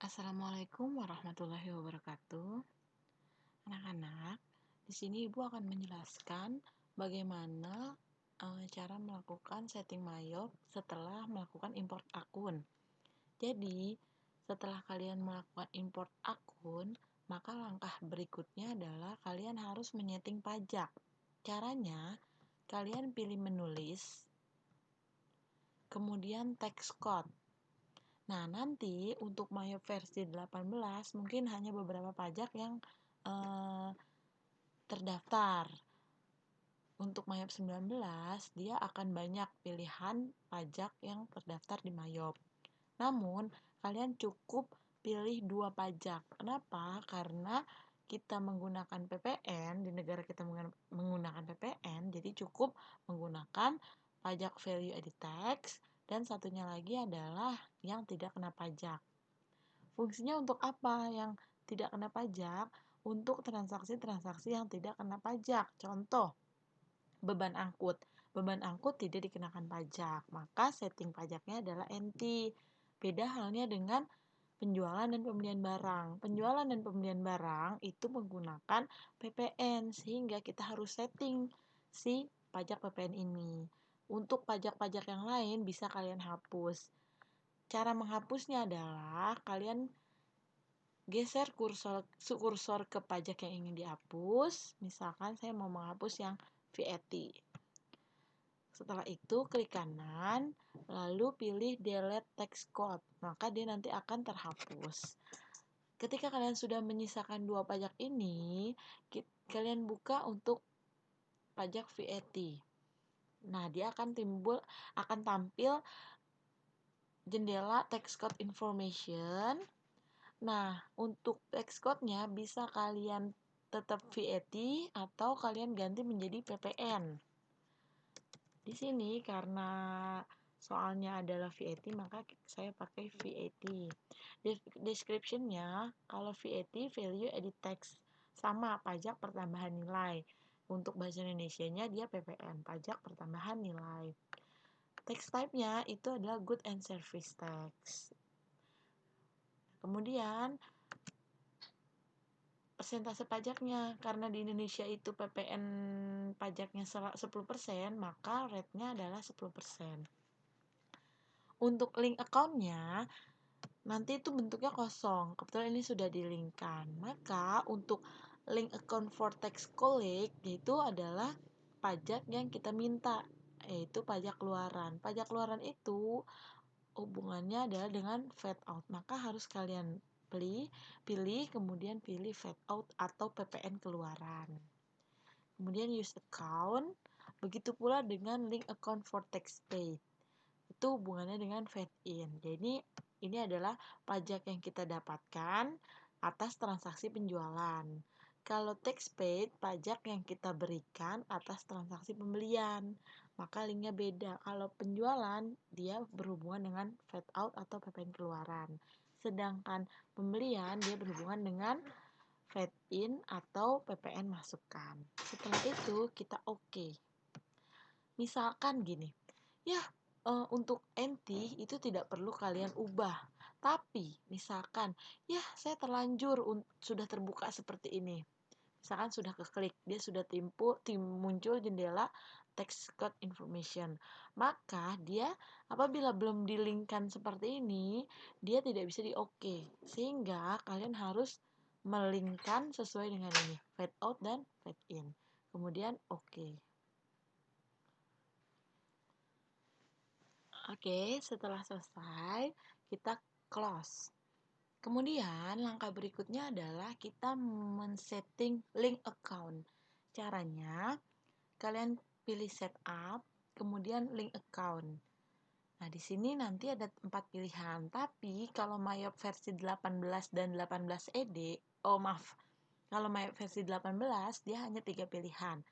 Assalamualaikum warahmatullahi wabarakatuh. Anak-anak, di sini Ibu akan menjelaskan bagaimana cara melakukan setting MyOp setelah melakukan import akun. Jadi, setelah kalian melakukan import akun, maka langkah berikutnya adalah kalian harus menyeting pajak. Caranya, kalian pilih menulis, kemudian text code. Nah, nanti untuk MyOp versi 18 mungkin hanya beberapa pajak yang terdaftar. Untuk MyOp 19, dia akan banyak pilihan pajak yang terdaftar di MyOp. Namun, kalian cukup pilih 2 pajak. Kenapa? Karena kita menggunakan PPN, di negara kita menggunakan PPN, jadi cukup menggunakan pajak value added tax, dan satunya lagi adalah yang tidak kena pajak. Fungsinya untuk apa yang tidak kena pajak? Untuk transaksi-transaksi yang tidak kena pajak. Contoh, beban angkut. Beban angkut tidak dikenakan pajak, maka setting pajaknya adalah NT. Beda halnya dengan penjualan dan pembelian barang. Penjualan dan pembelian barang itu menggunakan PPN, sehingga kita harus setting si pajak PPN ini. Untuk pajak-pajak yang lain bisa kalian hapus. Cara menghapusnya adalah kalian geser kursor ke pajak yang ingin dihapus. Misalkan saya mau menghapus yang VAT. Setelah itu klik kanan, lalu pilih delete text code, maka dia nanti akan terhapus. Ketika kalian sudah menyisakan 2 pajak ini, kalian buka untuk pajak VAT. Nah, dia akan tampil jendela text code information. Nah, untuk text code-nya bisa kalian tetap VAT atau kalian ganti menjadi PPN. Di sini karena soalnya adalah VAT, maka saya pakai VAT. Description-nya, kalau VAT value added tax, sama pajak pertambahan nilai. Untuk bahasa Indonesianya dia PPN, pajak pertambahan nilai. Tax type-nya itu adalah good and service tax. Kemudian persentase pajaknya, karena di Indonesia itu PPN pajaknya 10%, maka rate-nya adalah 10%. Untuk link account-nya, nanti itu bentuknya kosong. Kebetulan ini sudah di-link-kan. Maka untuk link account for tax collected, yaitu adalah pajak yang kita minta, yaitu pajak keluaran. Pajak keluaran itu hubungannya adalah dengan VAT out. Maka harus kalian pilih, kemudian pilih VAT out atau PPN keluaran. Kemudian use account, begitu pula dengan link account for tax paid. Itu hubungannya dengan VAT in. Jadi ini adalah pajak yang kita dapatkan atas transaksi penjualan. Kalau tax paid, pajak yang kita berikan atas transaksi pembelian. Maka linknya beda. Kalau penjualan, dia berhubungan dengan VAT out atau PPN keluaran. Sedangkan pembelian, dia berhubungan dengan VAT in atau PPN masukkan. Setelah itu, kita oke. Misalkan gini, ya untuk NT itu tidak perlu kalian ubah. Tapi misalkan, ya saya terlanjur sudah terbuka seperti ini. Misalkan sudah keklik, dia sudah muncul jendela text code information. Maka dia apabila belum dilingkan seperti ini, dia tidak bisa di-oke. Sehingga kalian harus melingkan sesuai dengan ini, VAT out dan VAT in. Kemudian oke. Oke, setelah selesai, kita close. Kemudian, langkah berikutnya adalah kita men-setting link account. Caranya, kalian pilih setup, kemudian link account. Nah, di sini nanti ada 4 pilihan. Tapi, kalau MyOp versi 18 dan 18 ED, kalau MyOp versi 18, dia hanya 3 pilihan.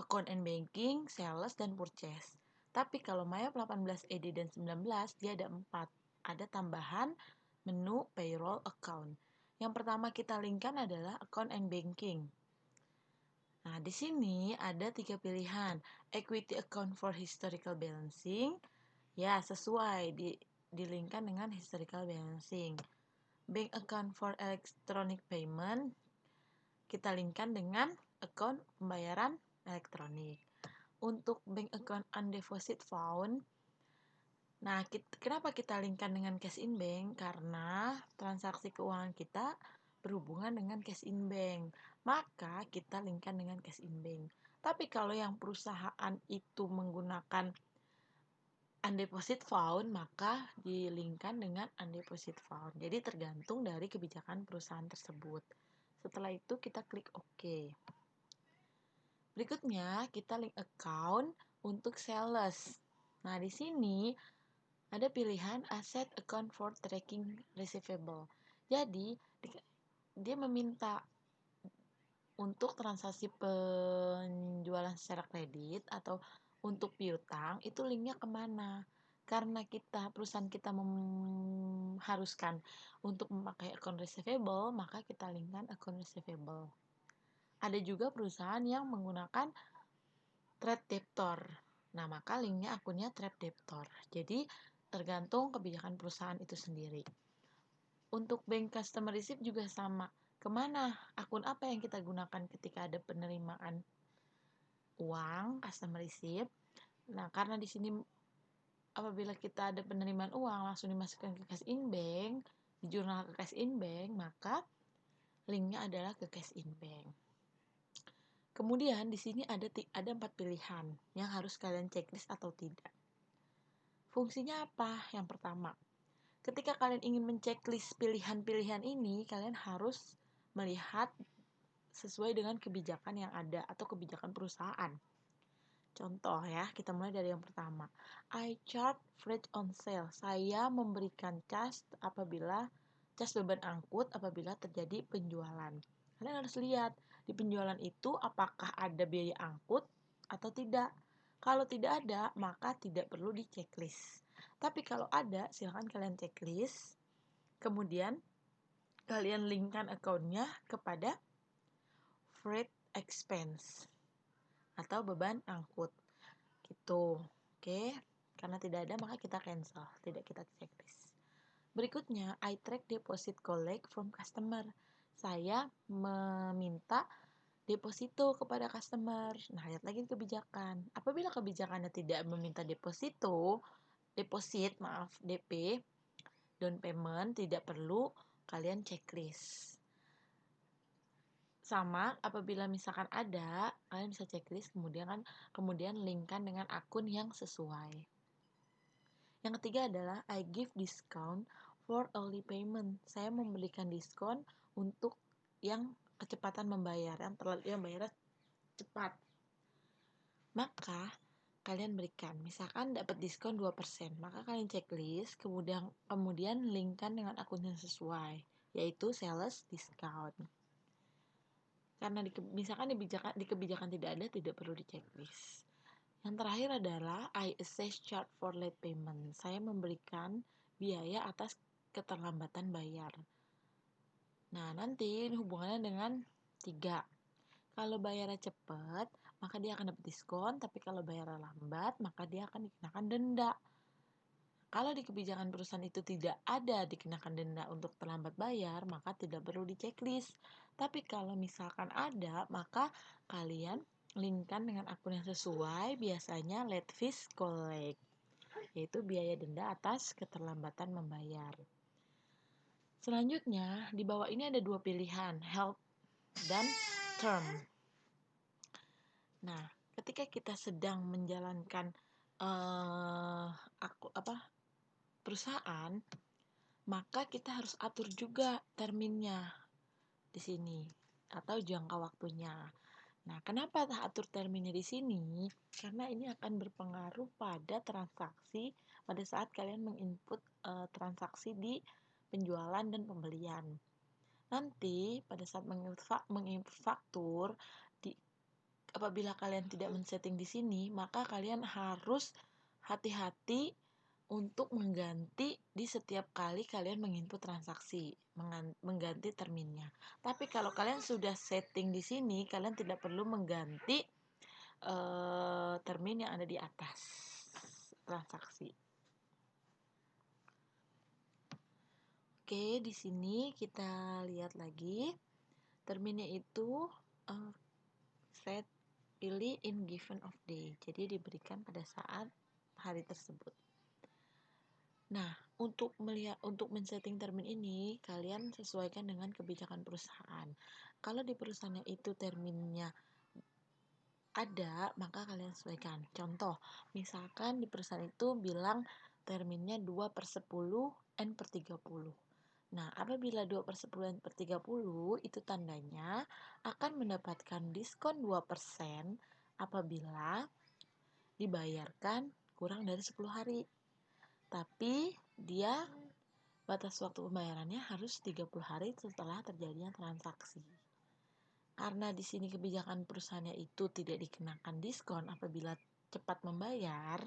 Account and banking, sales, dan purchase. Tapi kalau MyOp 18 ED dan 19, dia ada 4. Ada tambahan menu payroll account. Yang pertama kita linkkan adalah account and banking. Nah, di sini ada 3 pilihan. Equity account for historical balancing. Ya, sesuai dilinkkan dengan historical balancing. bank account for electronic payment kita linkkan dengan account pembayaran elektronik. Untuk bank account and deposit found, nah kenapa kita linkkan dengan cash in bank? Karena transaksi keuangan kita berhubungan dengan cash in bank, maka kita linkkan dengan cash in bank. Tapi kalau yang perusahaan itu menggunakan undeposit found, maka dilinkkan dengan undeposit found. Jadi tergantung dari kebijakan perusahaan tersebut. Setelah itu kita klik OK. Berikutnya kita link account untuk sales. Nah, di sini ada pilihan asset account for tracking receivable. Jadi dia meminta untuk transaksi penjualan secara kredit atau untuk piutang itu linknya kemana? Karena perusahaan kita mengharuskan untuk memakai account receivable, maka kita linkkan account receivable. Ada juga perusahaan yang menggunakan trade debtor. Nah, maka linknya akunnya trade debtor. Jadi tergantung kebijakan perusahaan itu sendiri. Untuk bank customer receipt juga sama. Kemana? Akun apa yang kita gunakan ketika ada penerimaan uang customer receipt? Nah, karena di sini apabila kita ada penerimaan uang langsung dimasukkan ke cash in bank, di jurnal ke cash in bank, maka linknya adalah ke cash in bank. Kemudian di sini ada 4 pilihan yang harus kalian checklist atau tidak. Fungsinya apa? Yang pertama, ketika kalian ingin menceklis pilihan-pilihan ini, kalian harus melihat sesuai dengan kebijakan yang ada atau kebijakan perusahaan. Contoh ya, kita mulai dari yang pertama. I charge freight on sale. Saya memberikan cas beban angkut apabila terjadi penjualan. Kalian harus lihat di penjualan itu apakah ada biaya angkut atau tidak. Kalau tidak ada, maka tidak perlu di checklist. Tapi kalau ada, silahkan kalian checklist. Kemudian kalian linkkan akunnya kepada freight expense atau beban angkut. Gitu. Oke. Karena tidak ada, maka kita cancel. Tidak kita checklist. Berikutnya, I track deposit collect from customer. Saya meminta deposito kepada customer. Nah, lihat lagi kebijakan. Apabila kebijakannya tidak meminta deposit, DP, down payment, tidak perlu kalian checklist. Sama, apabila misalkan ada, kalian bisa checklist, kemudian linkkan dengan akun yang sesuai. Yang ketiga adalah I give discount for early payment. Saya memberikan diskon untuk yang kecepatan membayar, yang bayarnya cepat. Maka kalian berikan, misalkan dapat diskon 2%, maka kalian checklist, kemudian linkkan dengan akun yang sesuai, yaitu sales discount. Karena misalkan di kebijakan tidak ada, tidak perlu di checklist. Yang terakhir adalah I assess charge for late payment. Saya memberikan biaya atas keterlambatan bayar. Nah, nanti ini hubungannya dengan 3. Kalau bayarnya cepat, maka dia akan dapat diskon, tapi kalau bayarnya lambat, maka dia akan dikenakan denda. Kalau di kebijakan perusahaan itu tidak ada dikenakan denda untuk terlambat bayar, maka tidak perlu di checklist. Tapi kalau misalkan ada, maka kalian linkkan dengan akun yang sesuai, biasanya late fees collect, yaitu biaya denda atas keterlambatan membayar. Selanjutnya, di bawah ini ada 2 pilihan, health dan term. Nah, ketika kita sedang menjalankan perusahaan, maka kita harus atur juga terminnya di sini atau jangka waktunya. Nah, kenapa atur terminnya di sini? Karena ini akan berpengaruh pada transaksi pada saat kalian menginput transaksi di penjualan dan pembelian. Nanti pada saat menginput faktur, apabila kalian tidak men-setting di sini, maka kalian harus hati-hati untuk mengganti di setiap kali kalian menginput transaksi, mengganti terminnya. Tapi kalau kalian sudah setting di sini, kalian tidak perlu mengganti termin yang ada di atas transaksi. Oke, di sini kita lihat lagi. Terminnya itu set pilih in given of day. Jadi diberikan pada saat hari tersebut. Nah, untuk men-setting termin ini, kalian sesuaikan dengan kebijakan perusahaan. Kalau di perusahaannya itu terminnya ada, maka kalian sesuaikan. Contoh, misalkan di perusahaan itu bilang terminnya 2/10 N per 30. Nah, apabila 2/10 N per 30, itu tandanya akan mendapatkan diskon 2% apabila dibayarkan kurang dari 10 hari. Tapi dia batas waktu pembayarannya harus 30 hari setelah terjadinya transaksi. Karena di sini kebijakan perusahaannya itu tidak dikenakan diskon apabila cepat membayar,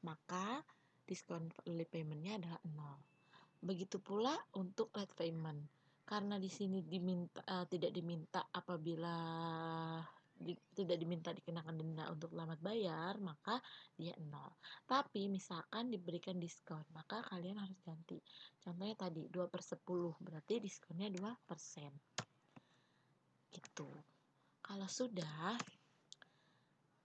maka diskon early payment-nya adalah 0. Begitu pula untuk late payment. Karena di sini tidak diminta apabila tidak diminta dikenakan denda untuk lambat bayar, maka dia 0. Tapi misalkan diberikan diskon, maka kalian harus ganti. Contohnya tadi 2/10, berarti diskonnya 2%. Gitu. Kalau sudah,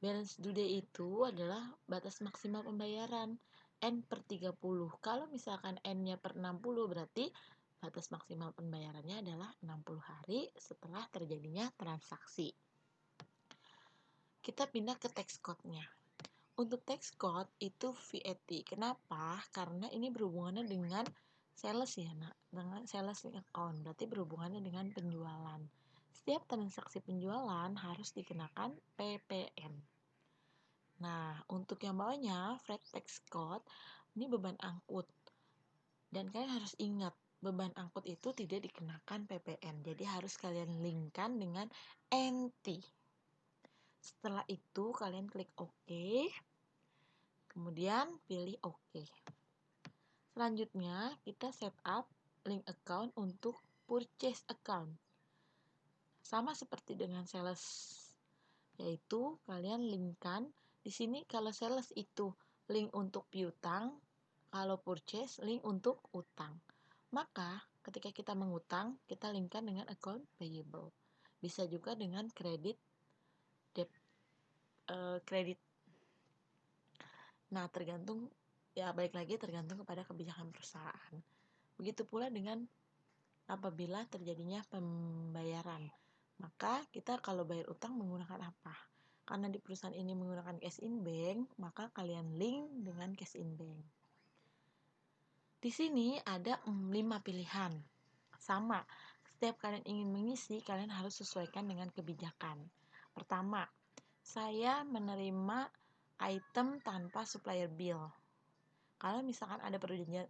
balance due day itu adalah batas maksimal pembayaran N per 30. Kalau misalkan N-nya per 60, berarti batas maksimal pembayarannya adalah 60 hari setelah terjadinya transaksi. Kita pindah ke tax code-nya. Untuk tax code itu VAT. Kenapa? Karena ini berhubungannya dengan sales ya, dengan sales account. Berarti berhubungannya dengan penjualan. Setiap transaksi penjualan harus dikenakan PPN. Nah, untuk yang bawahnya, freight tax code, ini beban angkut. Dan kalian harus ingat, beban angkut itu tidak dikenakan PPN. Jadi harus kalian linkkan dengan NT. Setelah itu, kalian klik OK. Kemudian pilih OK. Selanjutnya, kita setup link account untuk purchase account. Sama seperti dengan sales, yaitu kalian linkkan. Di sini kalau sales itu link untuk piutang, kalau purchase link untuk utang. Maka ketika kita mengutang, kita linkkan dengan account payable. Bisa juga dengan kredit kredit. Nah, tergantung ya, balik lagi tergantung kepada kebijakan perusahaan. Begitu pula dengan apabila terjadinya pembayaran. Maka kita kalau bayar utang menggunakan apa? Karena di perusahaan ini menggunakan cash in bank, maka kalian link dengan cash in bank. Di sini ada 5 pilihan. Sama, setiap kalian ingin mengisi, kalian harus sesuaikan dengan kebijakan. Pertama, saya menerima item tanpa supplier bill. Kalau misalkan ada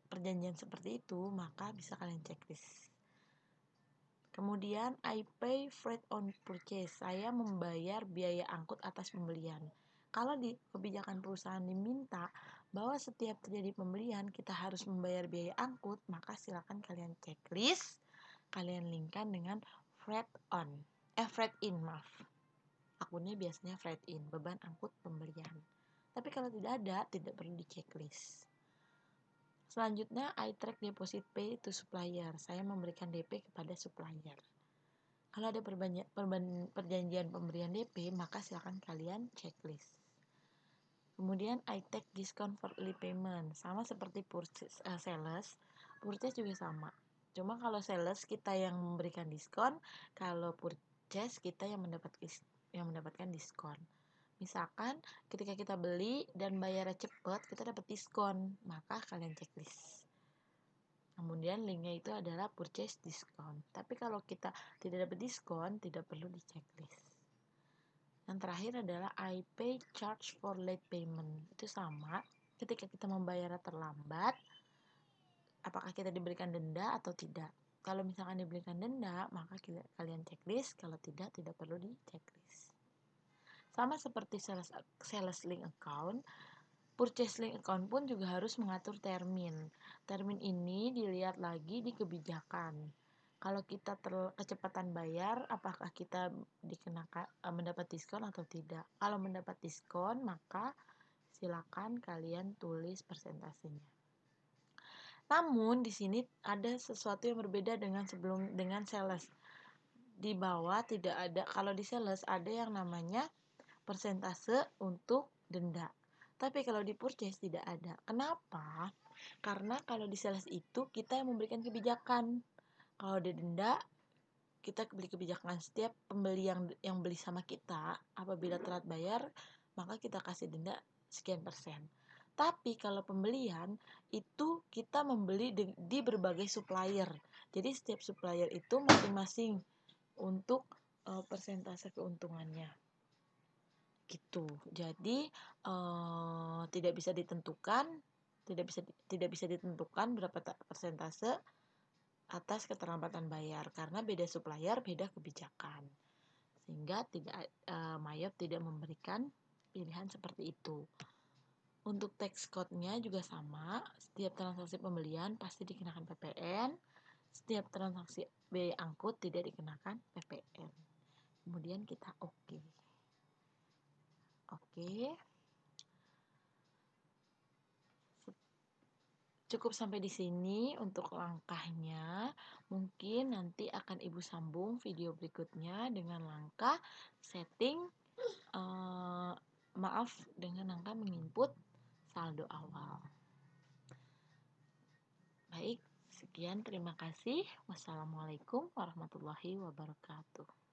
perjanjian seperti itu, maka bisa kalian checklist. Kemudian, I pay freight on purchase. Saya membayar biaya angkut atas pembelian. Kalau di kebijakan perusahaan diminta bahwa setiap terjadi pembelian kita harus membayar biaya angkut, maka silakan kalian checklist, kalian linkkan dengan freight in, maaf. Akunnya biasanya freight in, beban angkut pembelian. Tapi kalau tidak ada, tidak perlu di checklist. Selanjutnya, I track deposit pay to supplier. Saya memberikan DP kepada supplier. Kalau ada perjanjian pemberian DP, maka silakan kalian checklist. Kemudian, I take discount for early payment. Sama seperti sales, purchase juga sama. Cuma kalau sales kita yang memberikan diskon, kalau purchase kita yang mendapatkan diskon. Misalkan ketika kita beli dan bayarnya cepat, kita dapat diskon, maka kalian checklist. Kemudian linknya itu adalah purchase diskon. Tapi kalau kita tidak dapat diskon, tidak perlu di checklist. Yang terakhir adalah I pay charge for late payment. Itu sama, ketika kita membayar terlambat, apakah kita diberikan denda atau tidak. Kalau misalkan diberikan denda, maka kalian checklist. Kalau tidak, tidak perlu di checklist. Sama seperti sales link account, purchase link account pun juga harus mengatur termin. Termin ini dilihat lagi di kebijakan. Kalau kita kecepatan bayar, apakah kita mendapat diskon atau tidak? Kalau mendapat diskon, maka silakan kalian tulis persentasenya. Namun di sini ada sesuatu yang berbeda dengan sales. Di bawah tidak ada, kalau di sales ada yang namanya persentase untuk denda. Tapi kalau di purchase tidak ada. Kenapa? Karena kalau di sales itu kita yang memberikan kebijakan. Kalau di denda kita beli kebijakan, setiap pembeli yang beli sama kita apabila telat bayar maka kita kasih denda sekian persen. Tapi kalau pembelian itu kita membeli di berbagai supplier. Jadi setiap supplier itu masing-masing untuk persentase keuntungannya gitu. Jadi tidak bisa ditentukan, tidak bisa ditentukan berapa persentase atas keterlambatan bayar karena beda supplier, beda kebijakan. Sehingga Mayop tidak memberikan pilihan seperti itu. Untuk tax code-nya juga sama, setiap transaksi pembelian pasti dikenakan PPN, setiap transaksi biaya angkut tidak dikenakan PPN. Kemudian kita oke. Cukup sampai di sini untuk langkahnya. Mungkin nanti akan Ibu sambung video berikutnya dengan langkah setting maaf dengan langkah menginput saldo awal. Baik, sekian, terima kasih. Wassalamualaikum warahmatullahi wabarakatuh.